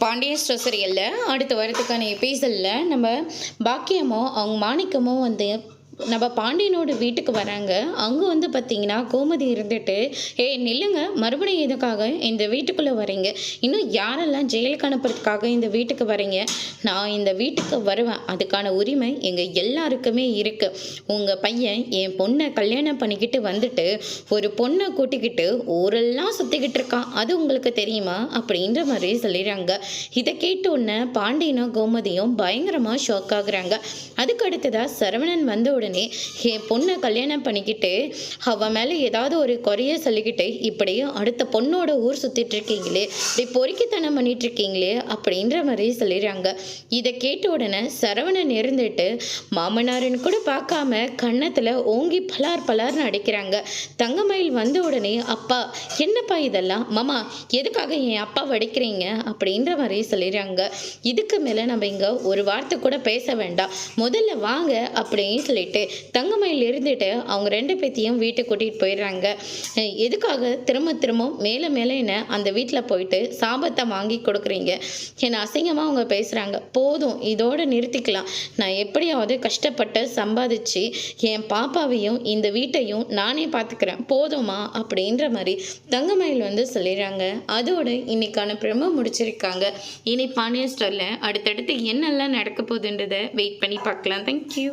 Pandian store சீரியலில் அடுத்த வாரத்துக்கான எபிசோடில் நம்ம பாக்கியமோ அவங்க மாணிக்கமோ வந்து நம்ம பாண்டியனோட வீட்டுக்கு வராங்க. அங்கே வந்து பார்த்திங்கன்னா கோமதி இருந்துட்டு, நில்லுங்க, மறுபடியும் எதுக்காக இந்த வீட்டுக்குள்ளே வரீங்க? இன்னும் யாரெல்லாம் ஜெயிலுக்கு அனுப்புறதுக்காக இந்த வீட்டுக்கு வரீங்க? நான் இந்த வீட்டுக்கு வருவேன், அதுக்கான உரிமை எங்கள் எல்லாருக்குமே இருக்குது. உங்கள் பையன் என் பொண்ணை கல்யாணம் பண்ணிக்கிட்டு வந்துட்டு ஒரு பொண்ணை கூட்டிக்கிட்டு ஊரெல்லாம் சுற்றிக்கிட்டு இருக்கான், அது உங்களுக்கு தெரியுமா? அப்படின்ற மாதிரி சொல்லிடுறாங்க. இதை கேட்டோன்னே பாண்டியனும் கோமதியும் பயங்கரமாக ஷாக் ஆகுறாங்க. அதுக்கு அடுத்ததாக சரவணன் வந்த உடனே என் பொண்ணை கல்யாணம் பண்ணிக்கிட்டு அவன் மேலே ஏதாவது ஒரு குறைய சொல்லிக்கிட்டு இப்படியே அடுத்த பொண்ணோட ஊர் சுற்றிட்டு இருக்கீங்களே, இப்படி பொறுக்கித்தனம் பண்ணிட்டு இருக்கீங்களே அப்படின்ற மாதிரி சொல்லிடுறாங்க. இதை கேட்ட உடனே சரவணன் இருந்துட்டு மாமனாரின்னு கூட பார்க்காம கன்னத்தில் ஓங்கி பலார் பலார்னு அடிக்கிறாங்க. தங்கமயில் வந்த உடனே, அப்பா என்னப்பா இதெல்லாம், மாமா எதுக்காக என் அப்பா அடிக்கிறீங்க அப்படின்ற மாதிரி சொல்லிடுறாங்க. இதுக்கு மேலே நம்ம இங்கே ஒரு வார்த்தை கூட பேச வேண்டாம், முதல்ல வாங்க அப்படின்னு சொல்லிட்டு தங்கமயில் இருந்துட்டு அவங்க ரெண்டு பேத்தையும் வீட்டுக்கு கூட்டிகிட்டு போயிடுறாங்க. எதுக்காக திரும்ப திரும்ப மேலே மேலே என்ன அந்த வீட்டில் போயிட்டு சாபத்தை வாங்கி கொடுக்குறீங்க? என்னை அசிங்கமாக அவங்க பேசுகிறாங்க, போதும் இதோடு நிறுத்திக்கலாம். நான் எப்படியாவது கஷ்டப்பட்டு சம்பாதிச்சு என் பாப்பாவையும் இந்த வீட்டையும் நானே பார்த்துக்கிறேன், போதுமா அப்படின்ற மாதிரி தங்கமயில் வந்து சொல்லிடுறாங்க. அதோடு இன்னைக்கான ப்ரோமோ முடிச்சிருக்காங்க. இனி பாண்டியன் ஸ்டோரில் அடுத்தடுத்து என்னெல்லாம் நடக்க போகுதுன்றதை வெயிட் பண்ணி பார்க்கலாம். தேங்க்யூ.